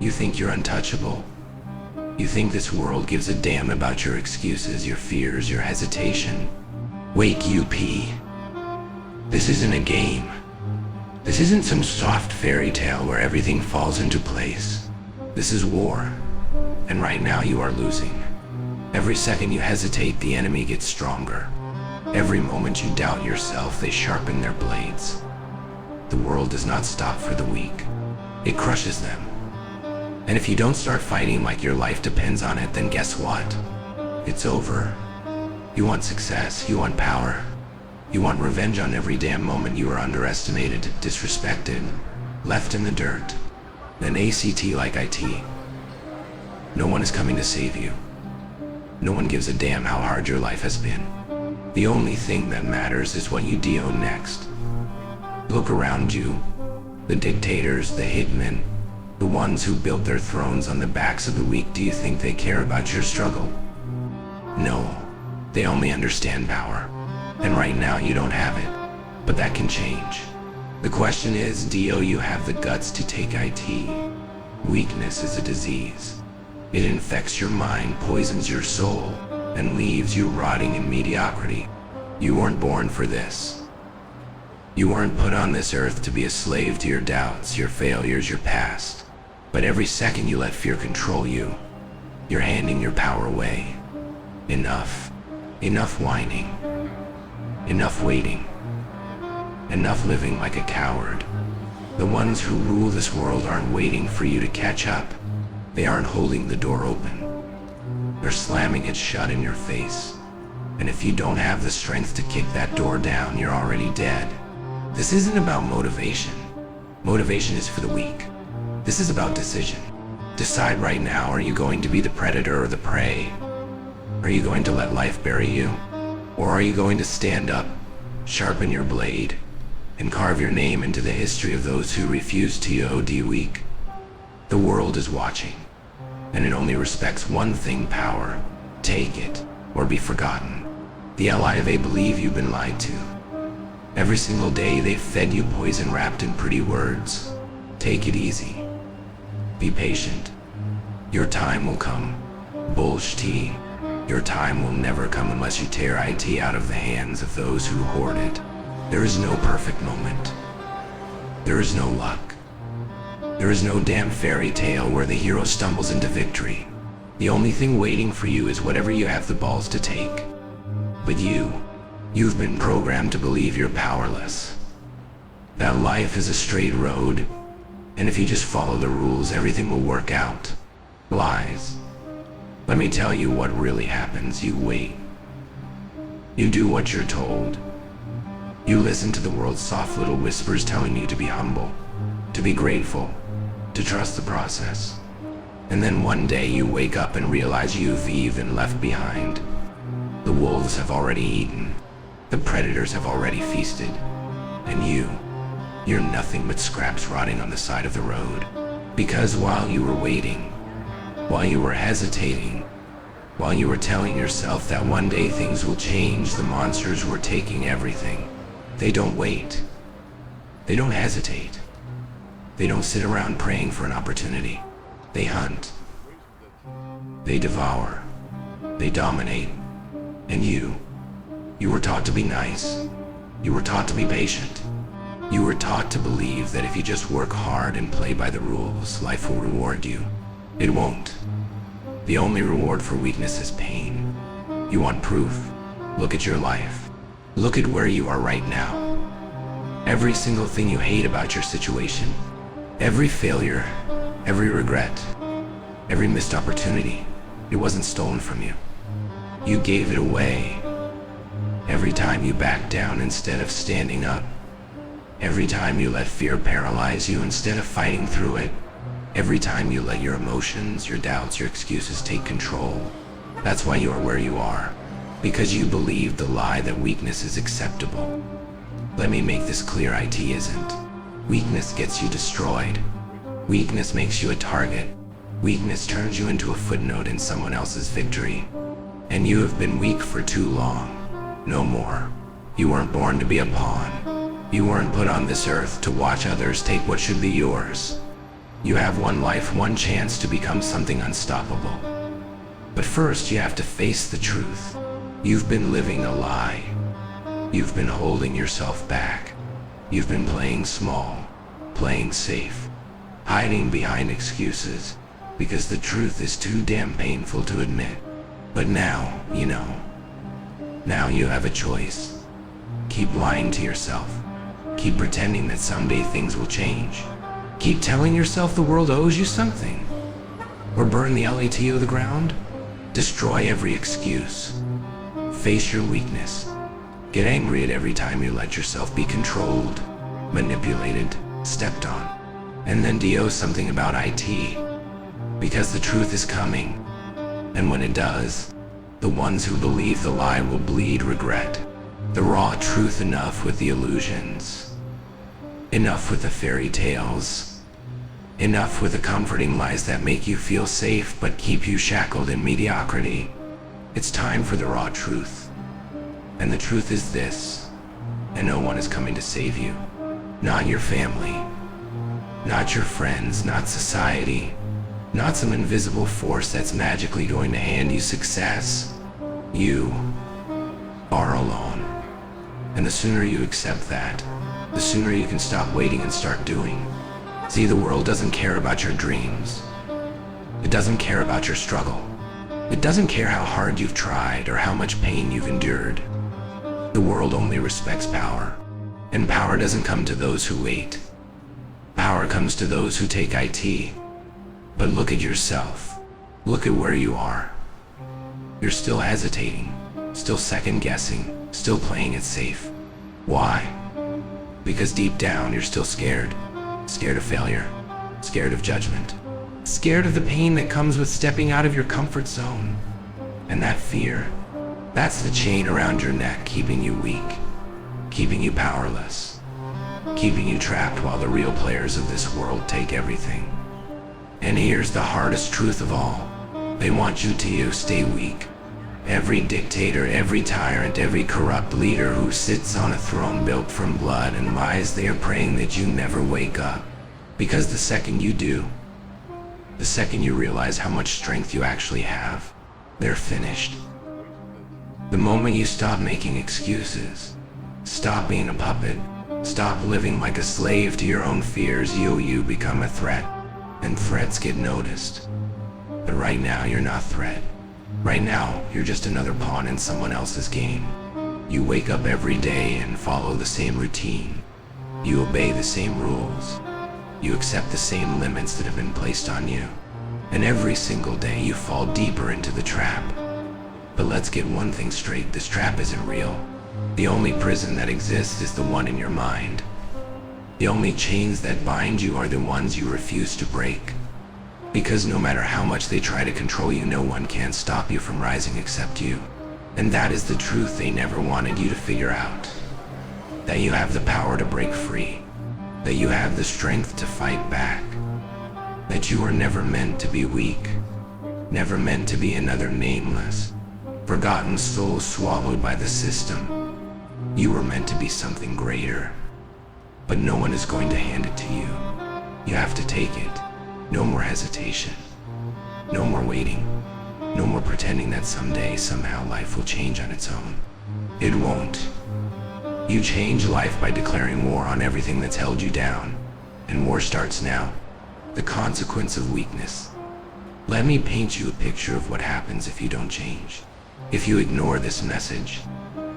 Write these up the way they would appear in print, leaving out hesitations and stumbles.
You think you're untouchable. You think this world gives a damn about your excuses, your fears, your hesitation. Wake UP. This isn't a game. This isn't some soft fairy tale where everything falls into place. This is war. And right now you are losing. Every second you hesitate, the enemy gets stronger. Every moment you doubt yourself, they sharpen their blades. The world does not stop for the weak. It crushes them. And if you don't start fighting like your life depends on it, then guess what? It's over. You want success, you want power. You want revenge on every damn moment you were underestimated, disrespected, left in the dirt. Then ACT like IT. No one is coming to save you. No one gives a damn how hard your life has been. The only thing that matters is what you do next. Look around you. The dictators, the hitmen, the ones who built their thrones on the backs of the weak. Do you think they care about your struggle? No. They only understand power. And right now you don't have it. But that can change. The question is, do you have the guts to take IT? Weakness is a disease. It infects your mind, poisons your soul, and leaves you rotting in mediocrity. You weren't born for this. You weren't put on this earth to be a slave to your doubts, your failures, your past. But every second you let fear control you, you're handing your power away. Enough. Enough whining. Enough waiting. Enough living like a coward. The ones who rule this world aren't waiting for you to catch up. They aren't holding the door open. They're slamming it shut in your face. And if you don't have the strength to kick that door down, you're already dead. This isn't about motivation. Motivation is for the weak. This is about decision. Decide right now, are you going to be the predator or the prey? Are you going to let life bury you? Or are you going to stand up, sharpen your blade, and carve your name into the history of those who refuse to be weak? The world is watching, and it only respects one thing: power. Take it, or be forgotten. The LIVA believe you've been lied to. Every single day they've fed you poison wrapped in pretty words. Take it easy. Be patient. Your time will come. Bullshit. Your time will never come unless you tear IT out of the hands of those who hoard it. There is no perfect moment. There is no luck. There is no damn fairy tale where the hero stumbles into victory. The only thing waiting for you is whatever you have the balls to take. But you've been programmed to believe you're powerless. That life is a straight road, and if you just follow the rules, everything will work out. Lies. Let me tell you what really happens. You wait. You do what you're told. You listen to the world's soft little whispers telling you to be humble, to be grateful, to trust the process. And then one day you wake up and realize you've even left behind. The wolves have already eaten. The predators have already feasted. And you're nothing but scraps rotting on the side of the road. Because while you were waiting, while you were hesitating, while you were telling yourself that one day things will change, the monsters were taking everything. They don't wait. They don't hesitate. They don't sit around praying for an opportunity. They hunt. They devour. They dominate. And you were taught to be nice. You were taught to be patient. You were taught to believe that if you just work hard and play by the rules, life will reward you. It won't. The only reward for weakness is pain. You want proof? Look at your life. Look at where you are right now. Every single thing you hate about your situation, every failure, every regret, every missed opportunity, it wasn't stolen from you. You gave it away. Every time you backed down instead of standing up. Every time you let fear paralyze you instead of fighting through it. Every time you let your emotions, your doubts, your excuses take control. That's why you are where you are. Because you believed the lie that weakness is acceptable. Let me make this clear: IT isn't. Weakness gets you destroyed. Weakness makes you a target. Weakness turns you into a footnote in someone else's victory. And you have been weak for too long. No more. You weren't born to be a pawn. You weren't put on this earth to watch others take what should be yours. You have one life, one chance to become something unstoppable. But first, you have to face the truth. You've been living a lie. You've been holding yourself back. You've been playing small, playing safe, hiding behind excuses, because the truth is too damn painful to admit. But now, you know. Now you have a choice. Keep lying to yourself. Keep pretending that someday things will change. Keep telling yourself the world owes you something. Or burn the LAT to the ground. Destroy every excuse. Face your weakness. Get angry at every time you let yourself be controlled, manipulated, stepped on. And then do something about IT. Because the truth is coming. And when it does, the ones who believe the lie will bleed regret. The raw truth, enough with the illusions. Enough with the fairy tales. Enough with the comforting lies that make you feel safe but keep you shackled in mediocrity. It's time for the raw truth. And the truth is this, and no one is coming to save you. Not your family. Not your friends, not society. Not some invisible force that's magically going to hand you success. You are alone. And the sooner you accept that, the sooner you can stop waiting and start doing. See, the world doesn't care about your dreams. It doesn't care about your struggle. It doesn't care how hard you've tried or how much pain you've endured. The world only respects power. And power doesn't come to those who wait. Power comes to those who take IT. But look at yourself. Look at where you are. You're still hesitating, still second-guessing, still playing it safe. Why? Because deep down you're still scared. Scared of failure. Scared of judgment. Scared of the pain that comes with stepping out of your comfort zone. And that fear, that's the chain around your neck, keeping you weak, keeping you powerless, keeping you trapped while the real players of this world take everything. And here's the hardest truth of all. They want you to stay weak. Every dictator, every tyrant, every corrupt leader who sits on a throne built from blood and lies, they are praying that you never wake up. Because the second you do, the second you realize how much strength you actually have, they're finished. The moment you stop making excuses, stop being a puppet, stop living like a slave to your own fears, you become a threat. And threats get noticed. But right now, you're not a threat. Right now, you're just another pawn in someone else's game. You wake up every day and follow the same routine. You obey the same rules. You accept the same limits that have been placed on you. And every single day, you fall deeper into the trap. But let's get one thing straight, this trap isn't real. The only prison that exists is the one in your mind. The only chains that bind you are the ones you refuse to break. Because no matter how much they try to control you, no one can stop you from rising except you. And that is the truth they never wanted you to figure out. That you have the power to break free. That you have the strength to fight back. That you were never meant to be weak. Never meant to be another nameless, forgotten soul swallowed by the system. You were meant to be something greater. But no one is going to hand it to you. You have to take it. No more hesitation. No more waiting. No more pretending that someday, somehow, life will change on its own. It won't. You change life by declaring war on everything that's held you down. And war starts now. The consequence of weakness. Let me paint you a picture of what happens if you don't change. If you ignore this message.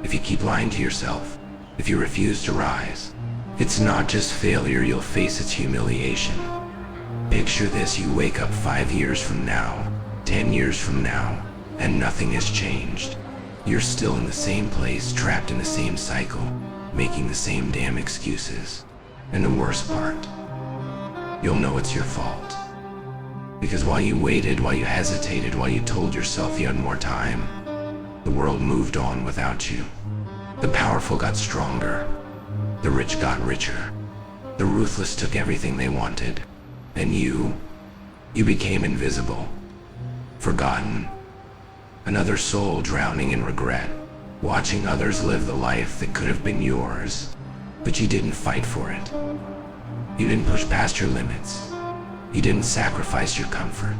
If you keep lying to yourself. If you refuse to rise. It's not just failure, you'll face its humiliation. Picture this, you wake up 5 years from now, 10 years from now, and nothing has changed. You're still in the same place, trapped in the same cycle, making the same damn excuses. And the worst part, you'll know it's your fault. Because while you waited, while you hesitated, while you told yourself you had more time, the world moved on without you. The powerful got stronger. The rich got richer. The ruthless took everything they wanted. And you became invisible. Forgotten. Another soul drowning in regret. Watching others live the life that could have been yours. But you didn't fight for it. You didn't push past your limits. You didn't sacrifice your comfort.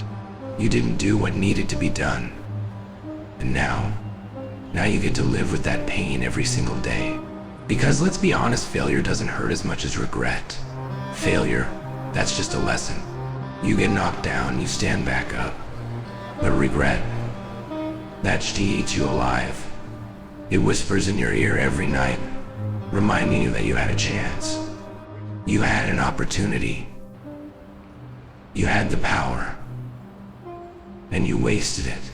You didn't do what needed to be done. And now you get to live with that pain every single day. Because let's be honest, failure doesn't hurt as much as regret. Failure, that's just a lesson. You get knocked down, you stand back up. But regret, that shit eats you alive. It whispers in your ear every night, reminding you that you had a chance. You had an opportunity. You had the power. And you wasted it.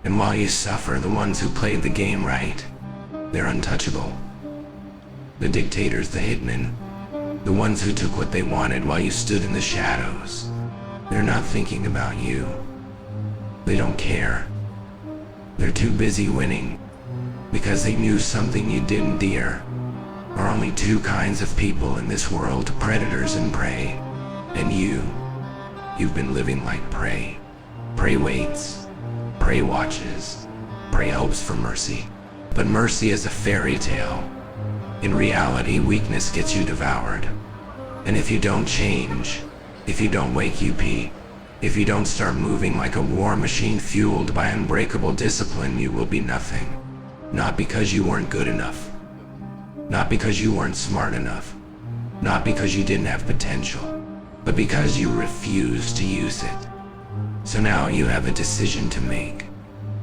And while you suffer, the ones who played the game right, they're untouchable. The dictators, the hitmen, the ones who took what they wanted while you stood in the shadows. They're not thinking about you. They don't care. They're too busy winning because they knew something you didn't. There are only two kinds of people in this world, predators and prey. And you've been living like prey. Prey waits, prey watches, prey hopes for mercy. But mercy is a fairy tale. In reality, weakness gets you devoured. And if you don't change, if you don't wake up, if you don't start moving like a war machine fueled by unbreakable discipline, you will be nothing. Not because you weren't good enough. Not because you weren't smart enough. Not because you didn't have potential. But because you refused to use it. So now you have a decision to make.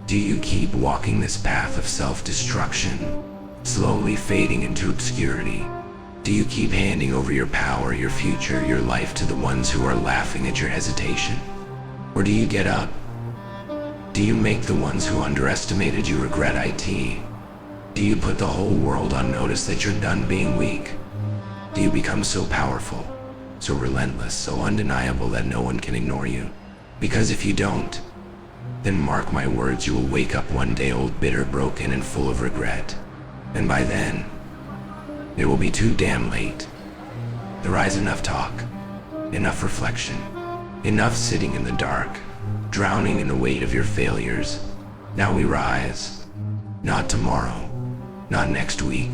Do you keep walking this path of self-destruction, slowly fading into obscurity? Do you keep handing over your power, your future, your life to the ones who are laughing at your hesitation? Or do you get up? Do you make the ones who underestimated you regret it? Do you put the whole world on notice that you're done being weak? Do you become so powerful, so relentless, so undeniable that no one can ignore you? Because if you don't, then mark my words, you will wake up one day old, bitter, broken, and full of regret. And by then, it will be too damn late. There is enough talk, enough reflection, enough sitting in the dark, drowning in the weight of your failures. Now we rise. Not tomorrow, not next week,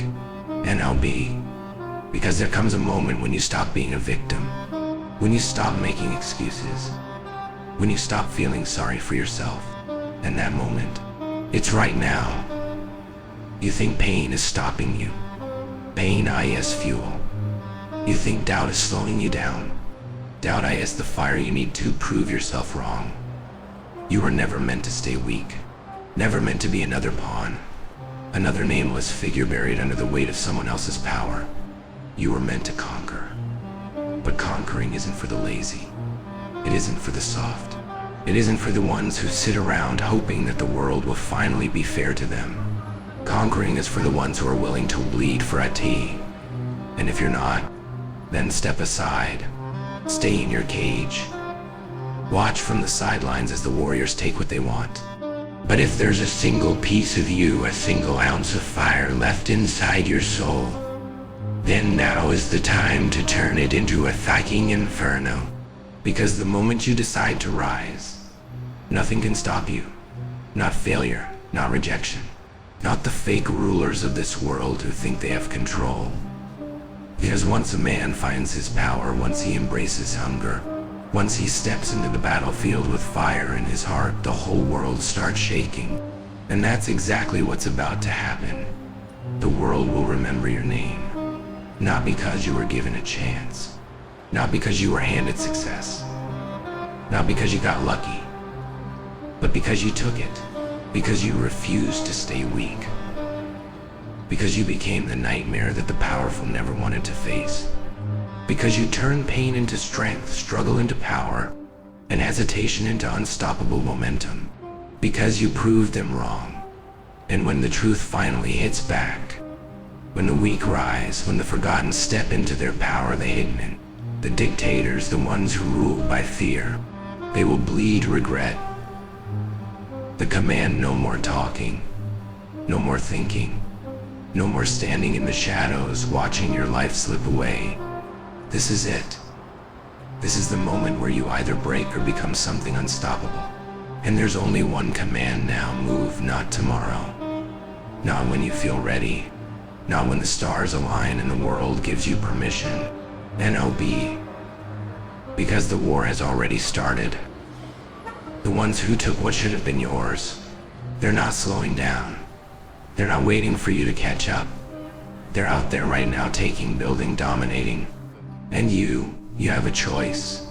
NLB. Because there comes a moment when you stop being a victim, when you stop making excuses, when you stop feeling sorry for yourself. And that moment, it's right now. You think pain is stopping you. Pain is fuel. You think doubt is slowing you down. Doubt is the fire you need to prove yourself wrong. You were never meant to stay weak. Never meant to be another pawn. Another nameless figure buried under the weight of someone else's power. You were meant to conquer. But conquering isn't for the lazy. It isn't for the soft. It isn't for the ones who sit around hoping that the world will finally be fair to them. Conquering is for the ones who are willing to bleed for a tea. And if you're not, then step aside. Stay in your cage. Watch from the sidelines as the warriors take what they want. But if there's a single piece of you, a single ounce of fire left inside your soul, then now is the time to turn it into a fucking inferno. Because the moment you decide to rise, nothing can stop you. Not failure, not rejection. Not the fake rulers of this world who think they have control. Because once a man finds his power, once he embraces hunger, once he steps into the battlefield with fire in his heart, the whole world starts shaking. And that's exactly what's about to happen. The world will remember your name. Not because you were given a chance. Not because you were handed success. Not because you got lucky. But because you took it. Because you refused to stay weak. Because you became the nightmare that the powerful never wanted to face. Because you turned pain into strength, struggle into power, and hesitation into unstoppable momentum. Because you proved them wrong. And when the truth finally hits back, when the weak rise, when the forgotten step into their power, the hitmen, the dictators, the ones who rule by fear, they will bleed regret. The command: no more talking, no more thinking, no more standing in the shadows, watching your life slip away. This is it. This is the moment where you either break or become something unstoppable. And there's only one command now: move, not tomorrow. Not when you feel ready. Not when the stars align and the world gives you permission. NLB. Because the war has already started. The ones who took what should have been yours, they're not slowing down. They're not waiting for you to catch up. They're out there right now, taking, building, dominating. And you have a choice.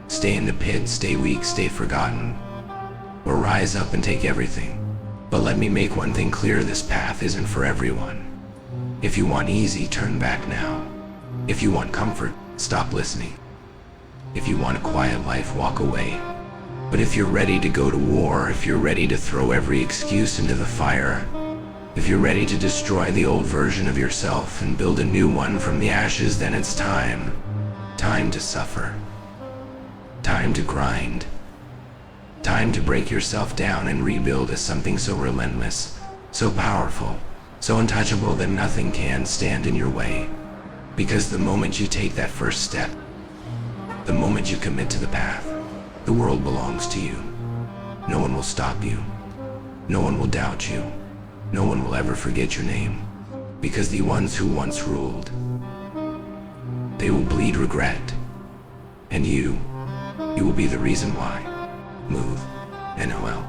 Stay in the pit, stay weak, stay forgotten, or rise up and take everything. But let me make one thing clear, this path isn't for everyone. If you want easy, turn back now. If you want comfort, stop listening. If you want a quiet life, walk away. But if you're ready to go to war, if you're ready to throw every excuse into the fire, if you're ready to destroy the old version of yourself and build a new one from the ashes, then it's time. Time to suffer. Time to grind. Time to break yourself down and rebuild as something so relentless, so powerful, so untouchable that nothing can stand in your way. Because the moment you take that first step, the moment you commit to the path, the world belongs to you. No one will stop you. No one will doubt you. No one will ever forget your name. Because the ones who once ruled, they will bleed regret. And you will be the reason why. Move. NOL.